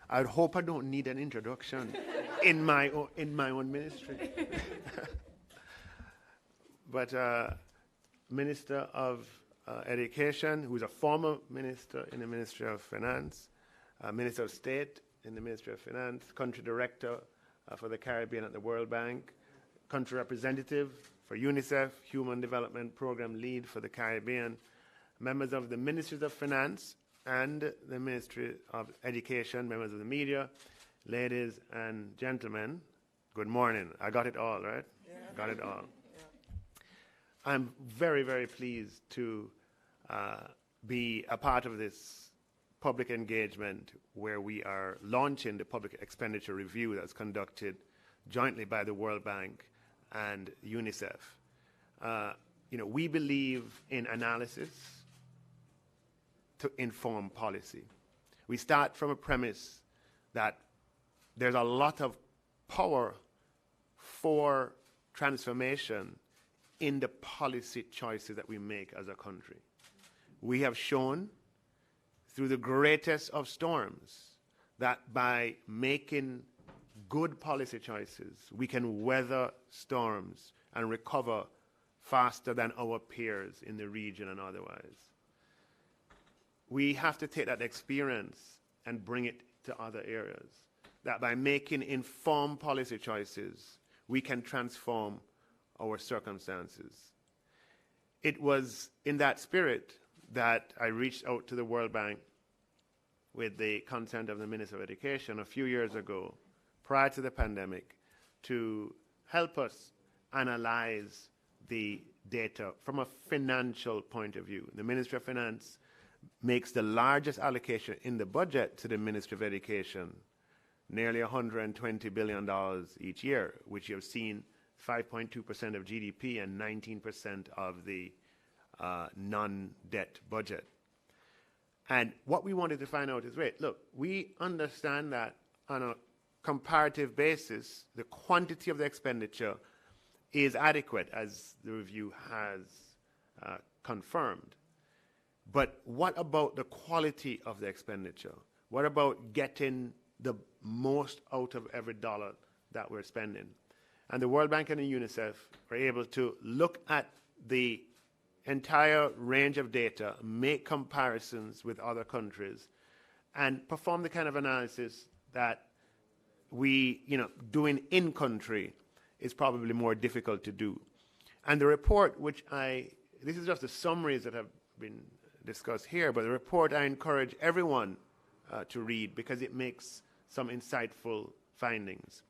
I hope I don't need an introduction in my own ministry. But Minister of Education, who's a former minister in the Ministry of Finance, Minister of State in the Ministry of Finance, Country Director for the Caribbean at the World Bank, Country Representative for UNICEF, Human Development Program Lead for the Caribbean, members of the Ministries of Finance and the Ministry of Education, members of the media, ladies and gentlemen, good morning. I got it all, right? Yeah. Got it all. Yeah. I'm very, very pleased to be a part of this public engagement where we are launching the Public Expenditure Review that's conducted jointly by the World Bank and UNICEF. We believe in analysis to inform policy. We start from a premise that there's a lot of power for transformation in the policy choices that we make as a country. We have shown through the greatest of storms that by making good policy choices, we can weather storms and recover faster than our peers in the region and otherwise. We have to take that experience and bring it to other areas. That by making informed policy choices, we can transform our circumstances. It was in that spirit that I reached out to the World Bank with the consent of the Minister of Education a few years ago, prior to the pandemic, to help us analyze the data from a financial point of view. The Ministry of Finance makes the largest allocation in the budget to the Ministry of Education, nearly $120 billion each year, which you have seen 5.2% of GDP and 19% of the non-debt budget. And what we wanted to find out is, wait, look, we understand that on a comparative basis, the quantity of the expenditure is adequate, as the review has confirmed. But what about the quality of the expenditure? What about getting the most out of every dollar that we're spending? And the World Bank and the UNICEF are able to look at the entire range of data, make comparisons with other countries, and perform the kind of analysis that we, doing in country is probably more difficult to do. And the report, this is just the summaries that have been discussed here, but the report I encourage everyone to read because it makes some insightful findings.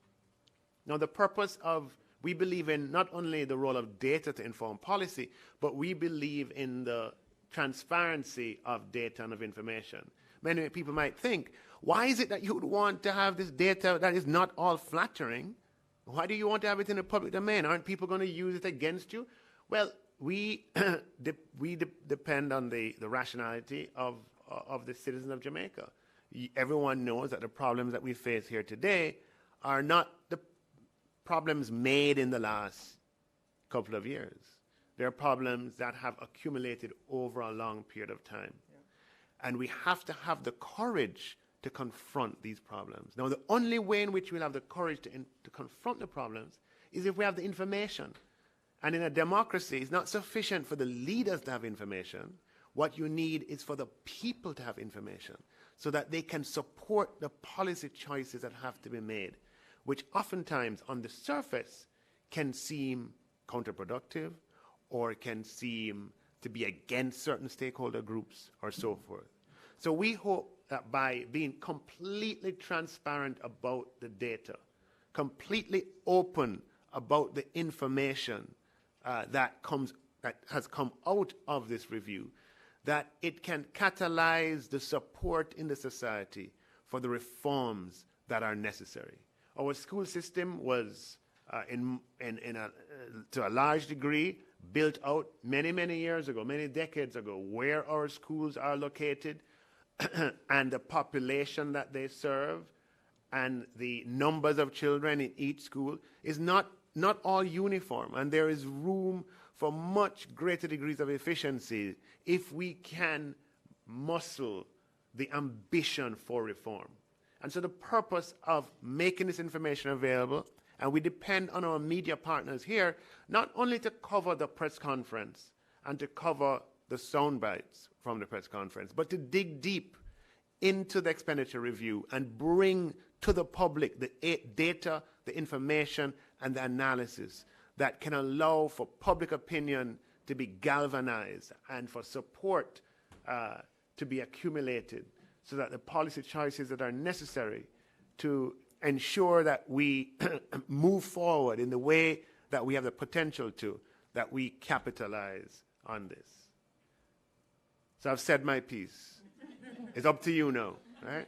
Now, the purpose of, we believe in not only the role of data to inform policy, but we believe in the transparency of data and of information. Many people might think, why is it that you would want to have this data that is not all flattering? Why do you want to have it in the public domain? Aren't people going to use it against you? Well, we depend on the rationality of the citizens of Jamaica. Everyone knows that the problems that we face here today are not the problems made in the last couple of years. They're problems that have accumulated over a long period of time. Yeah. And we have to have the courage to confront these problems. Now, the only way in which we'll have the courage to confront the problems is if we have the information. And in a democracy, it's not sufficient for the leaders to have information. What you need is for the people to have information so that they can support the policy choices that have to be made, which oftentimes on the surface can seem counterproductive or can seem to be against certain stakeholder groups or so forth. So we hope that by being completely transparent about the data, completely open about the information that has come out of this review, that it can catalyze the support in the society for the reforms that are necessary. Our school system was, to a large degree, built out many, many years ago, many decades ago, where our schools are located and the population that they serve and the numbers of children in each school is not all uniform, and there is room for much greater degrees of efficiency if we can muscle the ambition for reform. And so the purpose of making this information available, and we depend on our media partners here, not only to cover the press conference and to cover the sound bites from the press conference, but to dig deep into the expenditure review and bring to the public the data, the information, and the analysis that can allow for public opinion to be galvanized and for support to be accumulated so that the policy choices that are necessary to ensure that we move forward in the way that we have the potential to, that we capitalize on this. So I've said my piece. It's up to you now, right?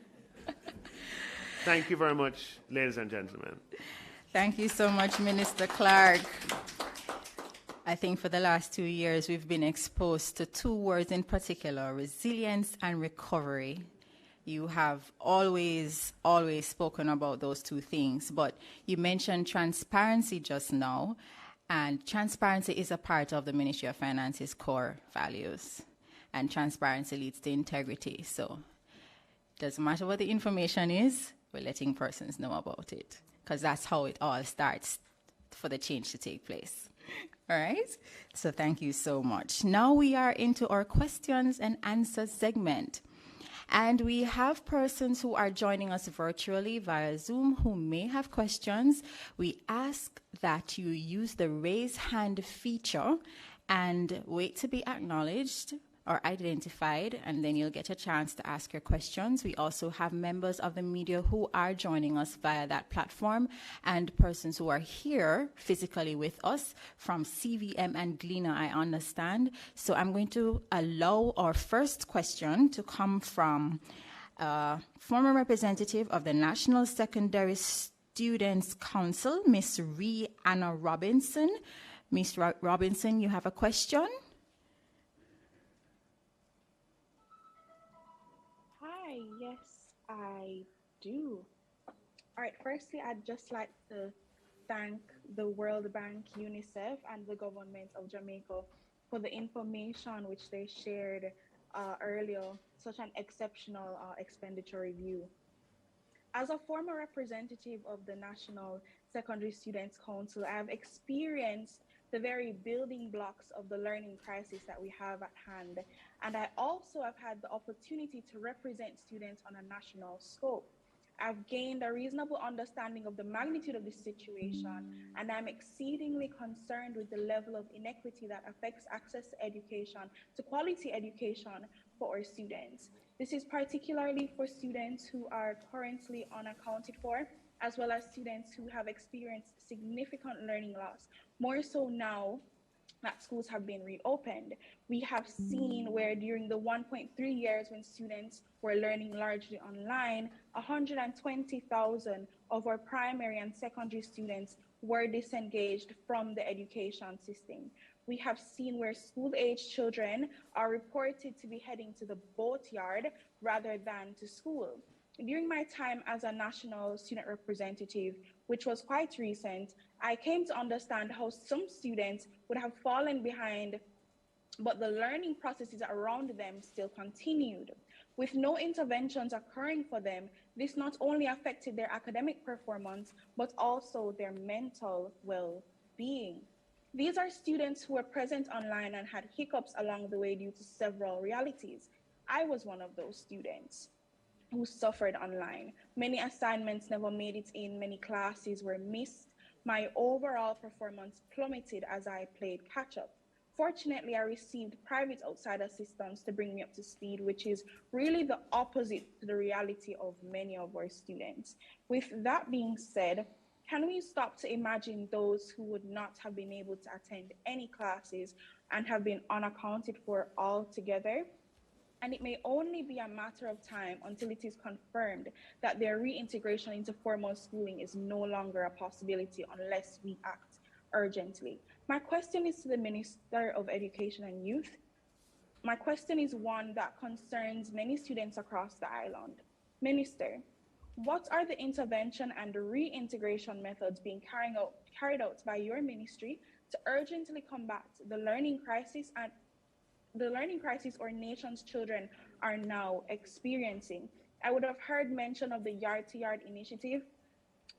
Thank you very much, ladies and gentlemen. Thank you so much, Minister Clark. I think for the last 2 years, we've been exposed to two words in particular, resilience and recovery. You have always spoken about those two things, but you mentioned transparency just now, and transparency is a part of the Ministry of Finance's core values, and transparency leads to integrity. So doesn't matter what the information is, we're letting persons know about it, because that's how it all starts for the change to take place. All right? So thank you so much. Now we are into our questions and answers segment. And we have persons who are joining us virtually via Zoom who may have questions. We ask that you use the raise hand feature and wait to be acknowledged or identified, and then you'll get a chance to ask your questions. We also have members of the media who are joining us via that platform and persons who are here physically with us from CVM and Gleaner, I understand. So I'm going to allow our first question to come from a former representative of the National Secondary Students Council, Miss Anna Robinson. Miss Robinson, you have a question? Yes, I do. All right, firstly, I'd just like to thank the World Bank, UNICEF, and the government of Jamaica for the information which they shared earlier, such an exceptional expenditure review. As a former representative of the National Secondary Students Council, I have experienced the very building blocks of the learning crisis that we have at hand. And I also have had the opportunity to represent students on a national scope. I've gained a reasonable understanding of the magnitude of this situation, and I'm exceedingly concerned with the level of inequity that affects access to education, to quality education for our students. This is particularly for students who are currently unaccounted for, as well as students who have experienced significant learning loss, more so now that schools have been reopened. We have seen where during the 1.3 years when students were learning largely online, 120,000 of our primary and secondary students were disengaged from the education system. We have seen where school-age children are reported to be heading to the boatyard rather than to school. During my time as a national student representative, which was quite recent, I came to understand how some students would have fallen behind, but the learning processes around them still continued. With no interventions occurring for them, this not only affected their academic performance, but also their mental well-being. These are students who were present online and had hiccups along the way due to several realities. I was one of those students who suffered online. Many assignments never made it in, many classes were missed. My overall performance plummeted as I played catch-up. Fortunately, I received private outside assistance to bring me up to speed, which is really the opposite to the reality of many of our students. With that being said, can we stop to imagine those who would not have been able to attend any classes and have been unaccounted for altogether? and it may only be a matter of time until it is confirmed that their reintegration into formal schooling is no longer a possibility unless we act urgently. My question is to the Minister of Education and Youth. My question is one that concerns many students across the island. Minister, what are the intervention and reintegration methods being carried out by your ministry to urgently combat the learning crisis our nation's children are now experiencing? I would have heard mention of the Yard to Yard initiative.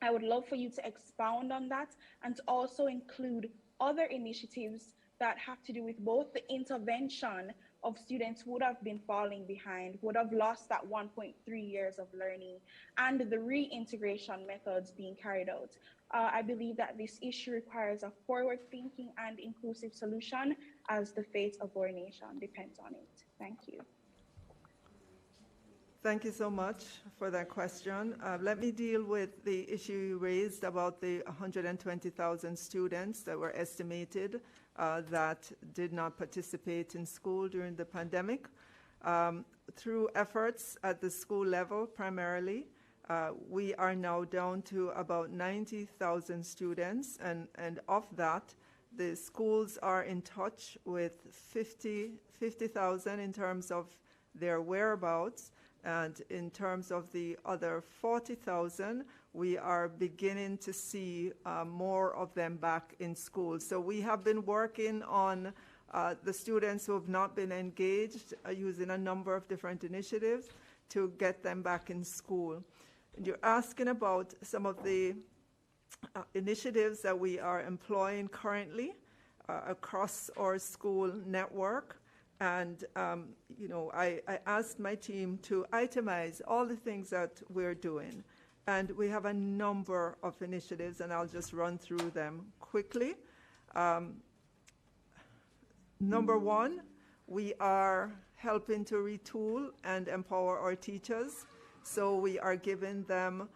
I would love for you to expound on that and to also include other initiatives that have to do with both the intervention of students who would have been falling behind, who would have lost that 1.3 years of learning, and the reintegration methods being carried out. I believe that this issue requires a forward-thinking and inclusive solution, as the fate of our nation depends on it. Thank you. Thank you so much for that question. Let me deal with the issue you raised about the 120,000 students that were estimated that did not participate in school during the pandemic. Through efforts at the school level primarily, we are now down to about 90,000 students, and of that, the schools are in touch with 50,000 in terms of their whereabouts, and in terms of the other 40,000, we are beginning to see more of them back in school. So we have been working on the students who have not been engaged using a number of different initiatives to get them back in school. And you're asking about some of the initiatives that we are employing currently across our school network. And, I asked my team to itemize all the things that we're doing. And we have a number of initiatives, and I'll just run through them quickly. Number one, we are helping to retool and empower our teachers. So we are giving them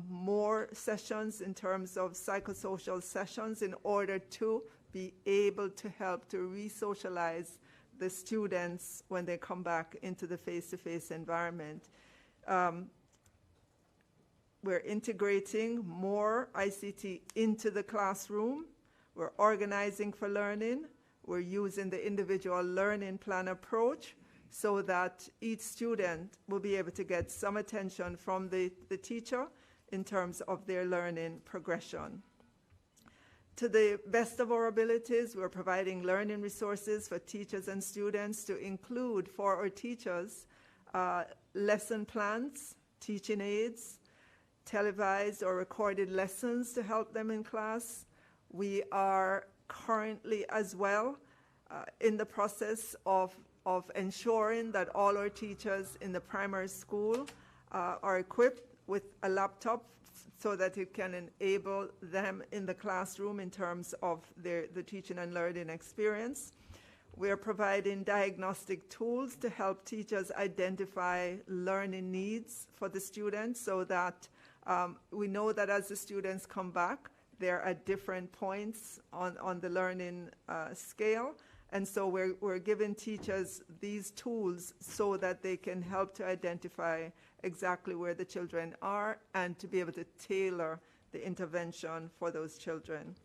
more sessions in terms of psychosocial sessions in order to be able to help to re-socialize the students when they come back into the face-to-face environment. We're integrating more ICT into the classroom. We're organizing for learning. We're using the individual learning plan approach so that each student will be able to get some attention from the teacher in terms of their learning progression. To the best of our abilities, we're providing learning resources for teachers and students to include for our teachers lesson plans, teaching aids, televised or recorded lessons to help them in class. We are currently as well in the process of ensuring that all our teachers in the primary school are equipped with a laptop so that it can enable them in the classroom in terms of the teaching and learning experience. We are providing diagnostic tools to help teachers identify learning needs for the students so that we know that as the students come back, they're at different points on the learning scale. And so we're giving teachers these tools so that they can help to identify exactly where the children are and to be able to tailor the intervention for those children.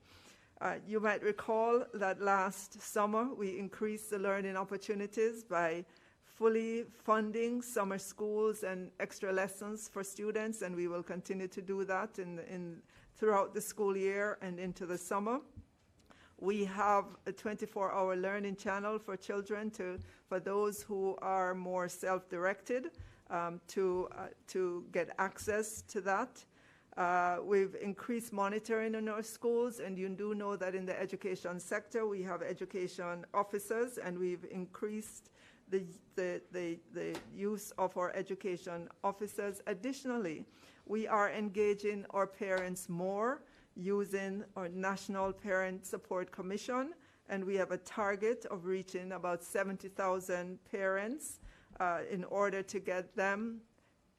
You might recall that last summer we increased the learning opportunities by fully funding summer schools and extra lessons for students, and we will continue to do that throughout the school year and into the summer. We have a 24-hour learning channel for children for those who are more self-directed to get access to that. We've increased monitoring in our schools, and you do know that in the education sector we have education officers, and we've increased the use of our education officers. Additionally, we are engaging our parents more using our National Parent Support Commission, and we have a target of reaching about 70,000 parents in order to get them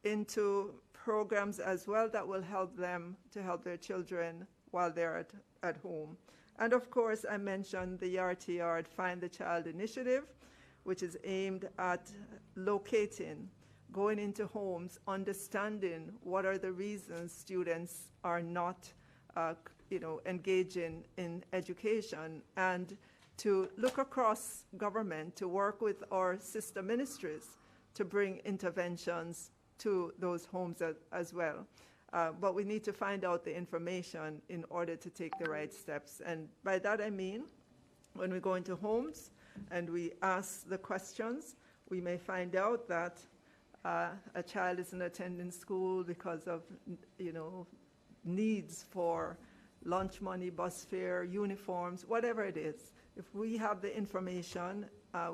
into programs as well that will help them to help their children while they're at home. And of course, I mentioned the Yard to Yard Find the Child initiative, which is aimed at locating, going into homes, understanding what are the reasons students are not engaging in education, and to look across government to work with our sister ministries to bring interventions to those homes as well. But we need to find out the information in order to take the right steps. And by that I mean, when we go into homes and we ask the questions, we may find out that a child isn't attending school because of, needs for lunch money, bus fare, uniforms, whatever it is. If we have the information,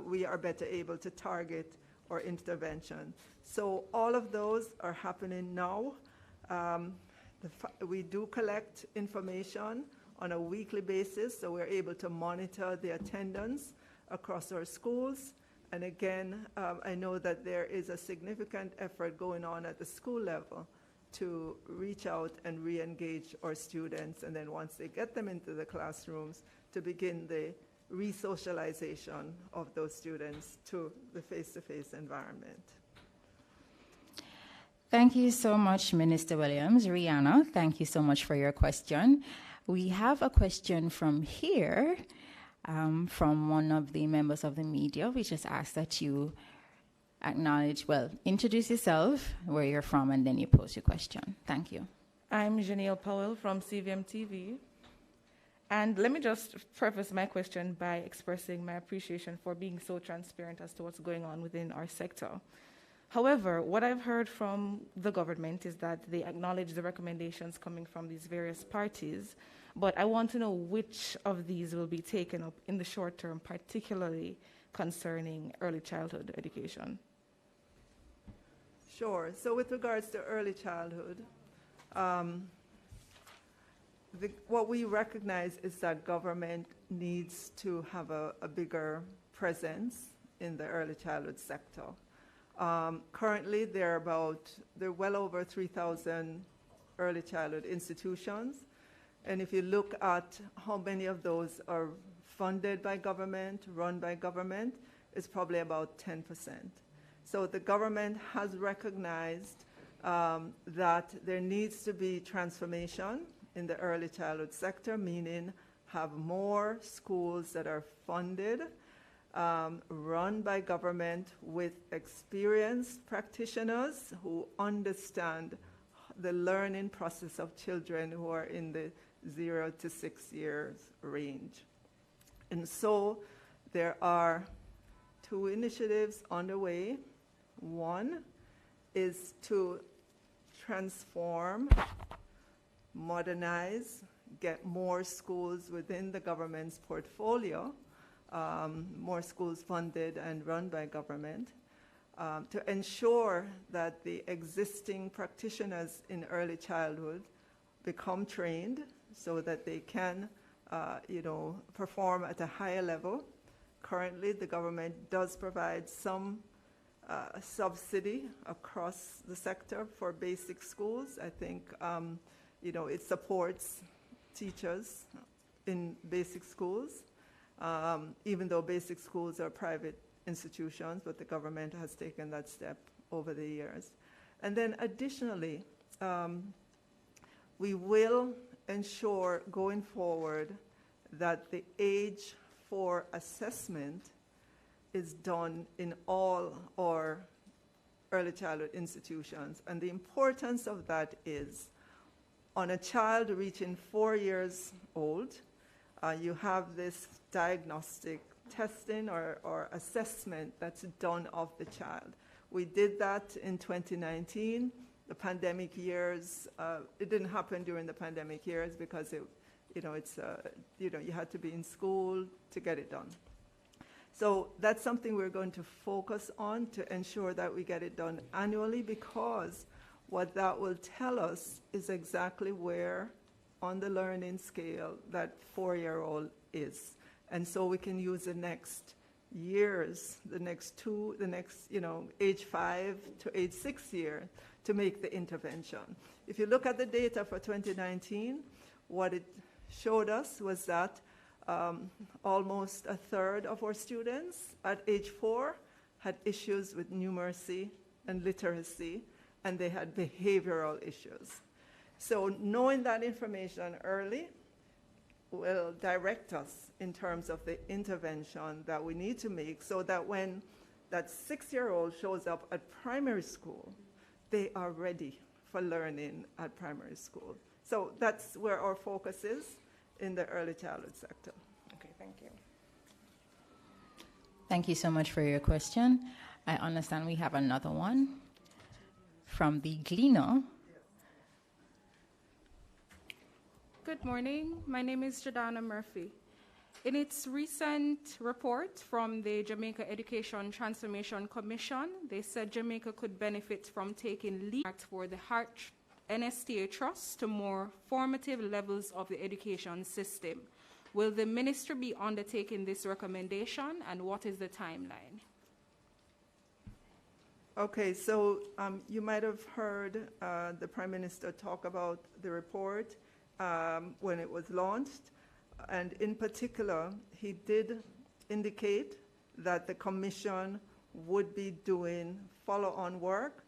we are better able to target our intervention. So all of those are happening now. We do collect information on a weekly basis, so we're able to monitor the attendance across our schools. And again, I know that there is a significant effort going on at the school level to reach out and re-engage our students, and then once they get them into the classrooms, to begin the re-socialization of those students to the face-to-face environment. Thank you so much, Minister Williams. Rihanna, thank you so much for your question. We have a question from here, from one of the members of the media. We just ask that you introduce yourself, where you're from, and then you pose your question. Thank you. I'm Janelle Powell from CVM TV. And let me just preface my question by expressing my appreciation for being so transparent as to what's going on within our sector. However, what I've heard from the government is that they acknowledge the recommendations coming from these various parties, but I want to know which of these will be taken up in the short term, particularly concerning early childhood education. Sure. So with regards to early childhood, what we recognize is that government needs to have a bigger presence in the early childhood sector. Currently, there are well over 3,000 early childhood institutions. And if you look at how many of those are funded by government, run by government, it's probably about 10%. So the government has recognized that there needs to be transformation in the early childhood sector, meaning have more schools that are funded, run by government with experienced practitioners who understand the learning process of children who are in the 0 to 6 years range. And so there are 2 initiatives underway. One is to transform, modernize, get more schools within the government's portfolio, more schools funded and run by government, to ensure that the existing practitioners in early childhood become trained so that they can, perform at a higher level. Currently, the government does provide some subsidy across the sector for basic schools. I think, it supports teachers in basic schools, even though basic schools are private institutions, but the government has taken that step over the years. And then additionally, we will ensure going forward that the age for assessment is done in all our early childhood institutions. And the importance of that is, on a child reaching 4 years old, you have this diagnostic testing or assessment that's done of the child. We did that in 2019. The pandemic years, it didn't happen during the pandemic years because you had to be in school to get it done. So that's something we're going to focus on to ensure that we get it done annually, because what that will tell us is exactly where on the learning scale that 4-year-old is. And so we can use the next years, age 5 to age 6 year to make the intervention. If you look at the data for 2019, what it showed us was that almost a third of our students at age 4 had issues with numeracy and literacy, and they had behavioral issues. So knowing that information early will direct us in terms of the intervention that we need to make so that when that 6-year-old shows up at primary school, they are ready for learning at primary school. So that's where our focus is in the early childhood sector. Okay, thank you. Thank you so much for your question. I understand we have another one from the Gleaner. Good morning. My name is Jadana Murphy. In its recent report from the Jamaica Education Transformation Commission, they said Jamaica could benefit from taking lead for the NSTA Trust to more formative levels of the education system. Will the ministry be undertaking this recommendation, and what is the timeline? Okay, so you might have heard the Prime Minister talk about the report when it was launched. And in particular, he did indicate that the Commission would be doing follow-on work,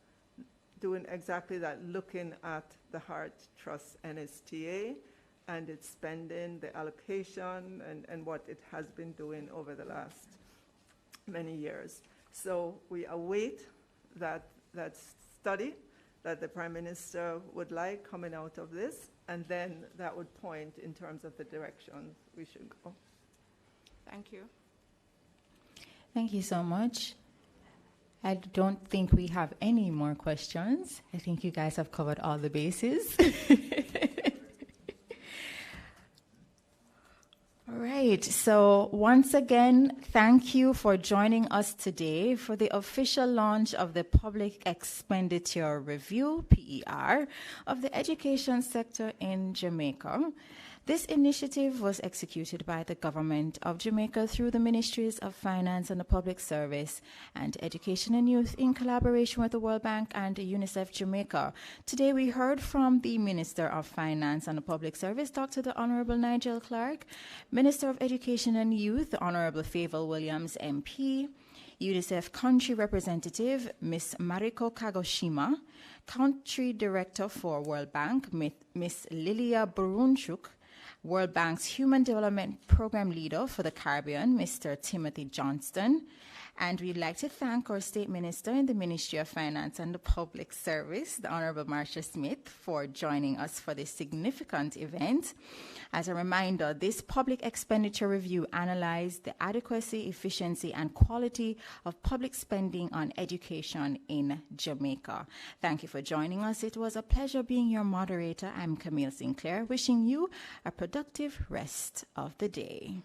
doing exactly that, looking at the Heart Trust NSTA and its spending, the allocation, and what it has been doing over the last many years. So we await that study that the Prime Minister would like coming out of this, and then that would point in terms of the direction we should go. Thank you. Thank you so much. I don't think we have any more questions. I think you guys have covered all the bases. All right, so once again, thank you for joining us today for the official launch of the Public Expenditure Review, PER, of the education sector in Jamaica. This initiative was executed by the Government of Jamaica through the Ministries of Finance and the Public Service and Education and Youth in collaboration with the World Bank and UNICEF Jamaica. Today we heard from the Minister of Finance and the Public Service, Dr. the Honorable Nigel Clark, Minister of Education and Youth, the Honorable Favour Williams, MP, UNICEF Country Representative, Ms. Mariko Kagoshima, Country Director for World Bank, Ms. Lilia Burunchuk, World Bank's Human Development Program Leader for the Caribbean, Mr. Timothy Johnston. And we'd like to thank our State Minister in the Ministry of Finance and the Public Service, the Honorable Marcia Smith, for joining us for this significant event. As a reminder, this public expenditure review analyzed the adequacy, efficiency, and quality of public spending on education in Jamaica. Thank you for joining us. It was a pleasure being your moderator. I'm Camille Sinclair, wishing you a productive rest of the day.